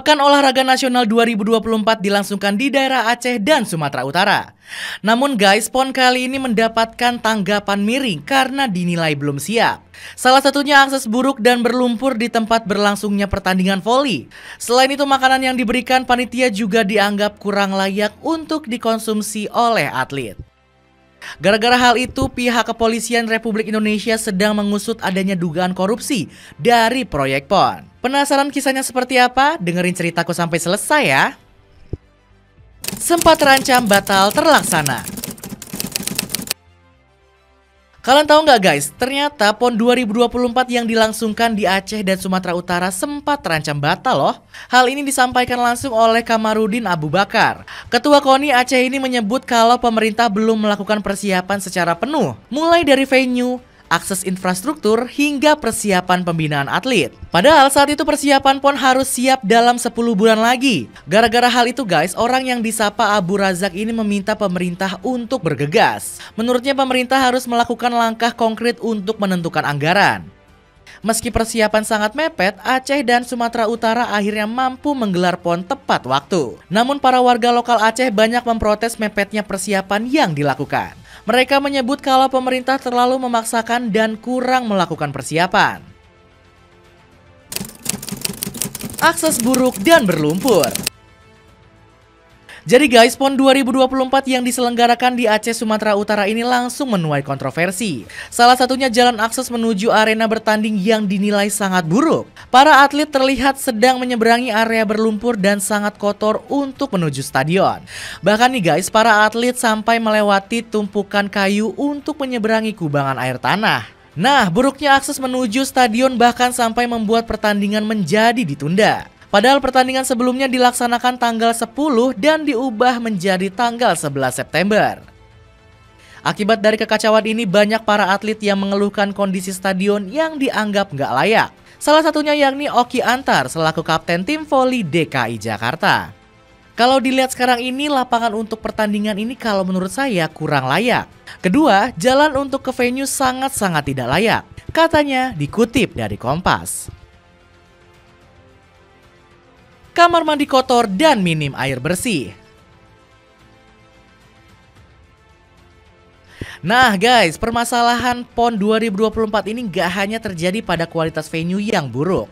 Pekan Olahraga Nasional 2024 dilangsungkan di daerah Aceh dan Sumatera Utara. Namun guys, PON kali ini mendapatkan tanggapan miring karena dinilai belum siap. Salah satunya akses buruk dan berlumpur di tempat berlangsungnya pertandingan voli. Selain itu, makanan yang diberikan panitia juga dianggap kurang layak untuk dikonsumsi oleh atlet. Gara-gara hal itu, pihak Kepolisian Republik Indonesia sedang mengusut adanya dugaan korupsi dari proyek PON. Penasaran kisahnya seperti apa? Dengerin ceritaku sampai selesai ya. Sempat terancam batal terlaksana. Kalian tahu nggak guys, ternyata PON 2024 yang dilangsungkan di Aceh dan Sumatera Utara sempat terancam batal loh. Hal ini disampaikan langsung oleh Kamarudin Abu Bakar. Ketua KONI Aceh ini menyebut kalau pemerintah belum melakukan persiapan secara penuh, mulai dari venue, akses infrastruktur, hingga persiapan pembinaan atlet. Padahal saat itu persiapan PON harus siap dalam 10 bulan lagi. Gara-gara hal itu guys, orang yang disapa Abu Razak ini meminta pemerintah untuk bergegas. Menurutnya pemerintah harus melakukan langkah konkret untuk menentukan anggaran. Meski persiapan sangat mepet, Aceh dan Sumatera Utara akhirnya mampu menggelar PON tepat waktu. Namun para warga lokal Aceh banyak memprotes mepetnya persiapan yang dilakukan. Mereka menyebut kalau pemerintah terlalu memaksakan dan kurang melakukan persiapan. Akses buruk dan berlumpur. Jadi guys, PON 2024 yang diselenggarakan di Aceh Sumatera Utara ini langsung menuai kontroversi. Salah satunya jalan akses menuju arena bertanding yang dinilai sangat buruk. Para atlet terlihat sedang menyeberangi area berlumpur dan sangat kotor untuk menuju stadion. Bahkan nih guys, para atlet sampai melewati tumpukan kayu untuk menyeberangi kubangan air tanah. Nah, buruknya akses menuju stadion bahkan sampai membuat pertandingan menjadi ditunda. Padahal pertandingan sebelumnya dilaksanakan tanggal 10 dan diubah menjadi tanggal 11 September. Akibat dari kekacauan ini, banyak para atlet yang mengeluhkan kondisi stadion yang dianggap nggak layak. Salah satunya yakni Oki Antar selaku kapten tim voli DKI Jakarta. Kalau dilihat sekarang ini, lapangan untuk pertandingan ini kalau menurut saya kurang layak. Kedua, jalan untuk ke venue sangat-sangat tidak layak. Katanya dikutip dari Kompas. Kamar mandi kotor dan minim air bersih. Nah guys, permasalahan PON 2024 ini gak hanya terjadi pada kualitas venue yang buruk.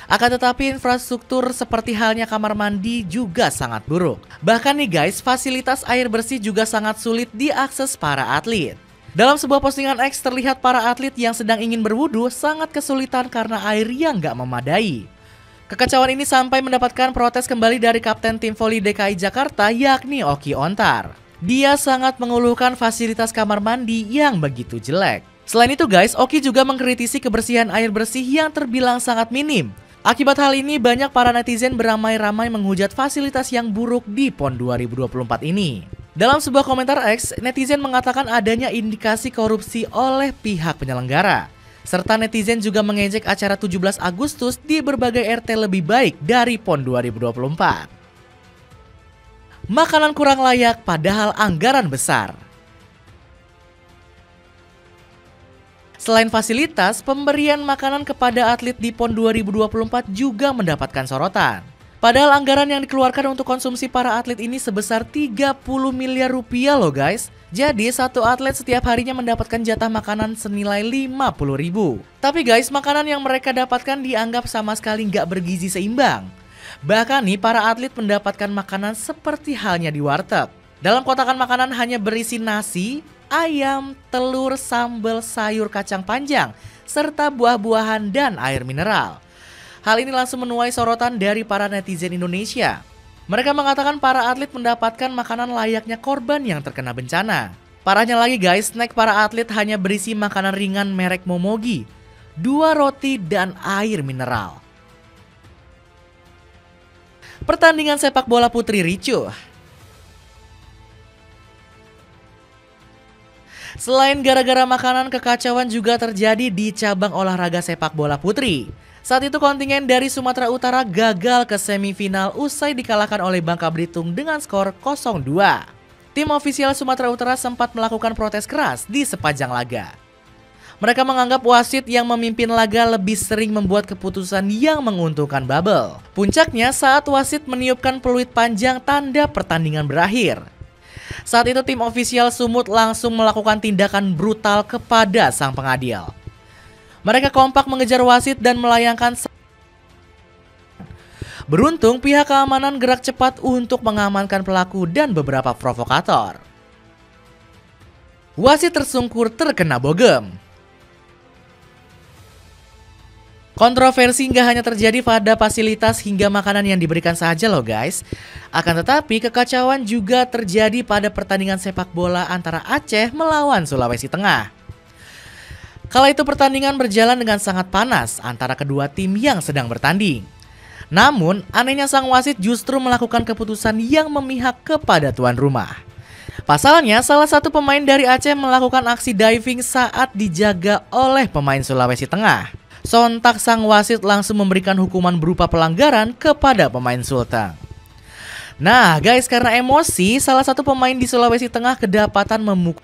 Akan tetapi infrastruktur seperti halnya kamar mandi juga sangat buruk. Bahkan nih guys, fasilitas air bersih juga sangat sulit diakses para atlet. Dalam sebuah postingan X terlihat para atlet yang sedang ingin berwudu sangat kesulitan karena air yang gak memadai. Kekacauan ini sampai mendapatkan protes kembali dari kapten tim voli DKI Jakarta yakni Oki Ontar. Dia sangat mengeluhkan fasilitas kamar mandi yang begitu jelek. Selain itu guys, Oki juga mengkritisi kebersihan air bersih yang terbilang sangat minim. Akibat hal ini, banyak para netizen beramai-ramai menghujat fasilitas yang buruk di PON 2024 ini. Dalam sebuah komentar X, netizen mengatakan adanya indikasi korupsi oleh pihak penyelenggara. Serta netizen juga mengejek acara 17 Agustus di berbagai RT lebih baik dari PON 2024. Makanan kurang layak padahal anggaran besar. Selain fasilitas, pemberian makanan kepada atlet di PON 2024 juga mendapatkan sorotan. Padahal anggaran yang dikeluarkan untuk konsumsi para atlet ini sebesar 30 miliar rupiah loh guys. Jadi satu atlet setiap harinya mendapatkan jatah makanan senilai 50.000. Tapi guys, makanan yang mereka dapatkan dianggap sama sekali nggak bergizi seimbang. Bahkan nih para atlet mendapatkan makanan seperti halnya di warteg. Dalam kotakan makanan hanya berisi nasi, ayam, telur, sambal, sayur kacang panjang, serta buah-buahan dan air mineral. Hal ini langsung menuai sorotan dari para netizen Indonesia. Mereka mengatakan para atlet mendapatkan makanan layaknya korban yang terkena bencana. Parahnya lagi guys, snack para atlet hanya berisi makanan ringan merek Momogi, 2 roti dan air mineral. Pertandingan sepak bola putri ricuh. Selain gara-gara makanan, kekacauan juga terjadi di cabang olahraga sepak bola putri. Saat itu kontingen dari Sumatera Utara gagal ke semifinal usai dikalahkan oleh Bangka Belitung dengan skor 0-2. Tim ofisial Sumatera Utara sempat melakukan protes keras di sepanjang laga. Mereka menganggap wasit yang memimpin laga lebih sering membuat keputusan yang menguntungkan Bubble. Puncaknya saat wasit meniupkan peluit panjang tanda pertandingan berakhir. Saat itu tim ofisial Sumut langsung melakukan tindakan brutal kepada sang pengadil. Mereka kompak mengejar wasit dan melayangkan. Beruntung pihak keamanan gerak cepat untuk mengamankan pelaku dan beberapa provokator. Wasit tersungkur terkena bogem. Kontroversi nggak hanya terjadi pada fasilitas hingga makanan yang diberikan saja loh guys. Akan tetapi kekacauan juga terjadi pada pertandingan sepak bola antara Aceh melawan Sulawesi Tengah. Kala itu pertandingan berjalan dengan sangat panas antara kedua tim yang sedang bertanding. Namun anehnya sang wasit justru melakukan keputusan yang memihak kepada tuan rumah. Pasalnya salah satu pemain dari Aceh melakukan aksi diving saat dijaga oleh pemain Sulawesi Tengah. Sontak sang wasit langsung memberikan hukuman berupa pelanggaran kepada pemain Sulteng. Nah guys, karena emosi, salah satu pemain di Sulawesi Tengah kedapatan memukul.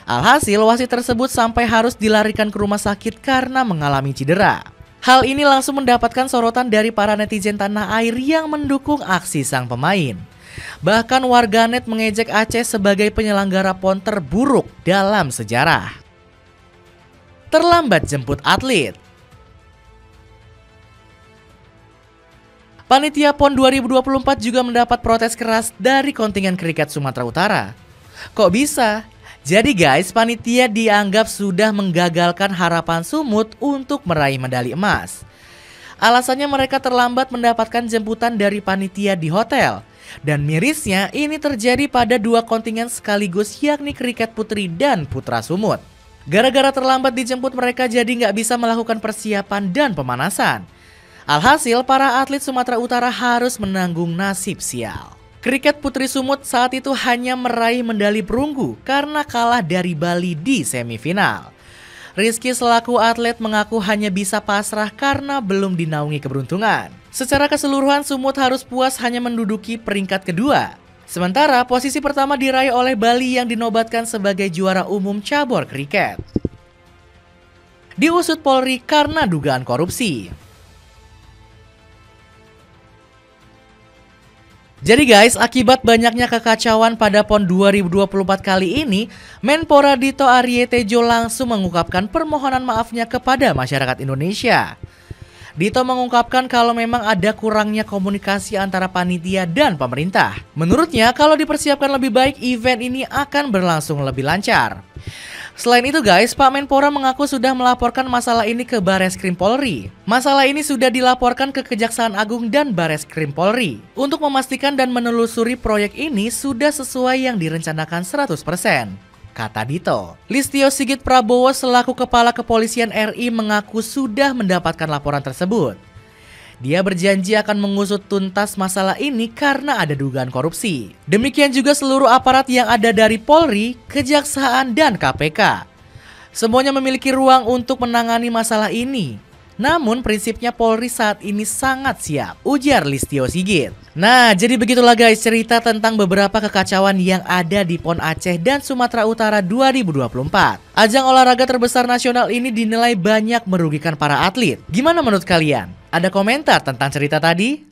Alhasil wasit tersebut sampai harus dilarikan ke rumah sakit karena mengalami cedera. Hal ini langsung mendapatkan sorotan dari para netizen tanah air yang mendukung aksi sang pemain. Bahkan warganet mengejek Aceh sebagai penyelenggara PON terburuk dalam sejarah. Terlambat jemput atlet. Panitia PON 2024 juga mendapat protes keras dari kontingen kriket Sumatera Utara. Kok bisa? Jadi guys, panitia dianggap sudah menggagalkan harapan Sumut untuk meraih medali emas. Alasannya mereka terlambat mendapatkan jemputan dari panitia di hotel. Dan mirisnya ini terjadi pada dua kontingen sekaligus, yakni kriket putri dan putra Sumut. Gara-gara terlambat dijemput, mereka jadi nggak bisa melakukan persiapan dan pemanasan. Alhasil para atlet Sumatera Utara harus menanggung nasib sial. Kriket putri Sumut saat itu hanya meraih medali perunggu karena kalah dari Bali di semifinal. Rizky selaku atlet mengaku hanya bisa pasrah karena belum dinaungi keberuntungan. Secara keseluruhan Sumut harus puas hanya menduduki peringkat kedua. Sementara posisi pertama diraih oleh Bali yang dinobatkan sebagai juara umum cabur kriket. Diusut Polri karena dugaan korupsi. Jadi guys, akibat banyaknya kekacauan pada PON 2024 kali ini, Menpora Dito Arye Tejo langsung mengungkapkan permohonan maafnya kepada masyarakat Indonesia. Dito mengungkapkan kalau memang ada kurangnya komunikasi antara panitia dan pemerintah. Menurutnya kalau dipersiapkan lebih baik, event ini akan berlangsung lebih lancar. Selain itu guys, Pak Menpora mengaku sudah melaporkan masalah ini ke Bareskrim Polri. Masalah ini sudah dilaporkan ke Kejaksaan Agung dan Bareskrim Polri untuk memastikan dan menelusuri proyek ini sudah sesuai yang direncanakan 100%. Kata Dito. Listio Sigit Prabowo selaku Kepala Kepolisian RI mengaku sudah mendapatkan laporan tersebut. Dia berjanji akan mengusut tuntas masalah ini karena ada dugaan korupsi. Demikian juga seluruh aparat yang ada dari Polri, Kejaksaan, dan KPK. Semuanya memiliki ruang untuk menangani masalah ini. Namun prinsipnya Polri saat ini sangat siap, ujar Listio Sigit. Nah, jadi begitulah guys cerita tentang beberapa kekacauan yang ada di PON Aceh dan Sumatera Utara 2024. Ajang olahraga terbesar nasional ini dinilai banyak merugikan para atlet. Gimana menurut kalian? Ada komentar tentang cerita tadi?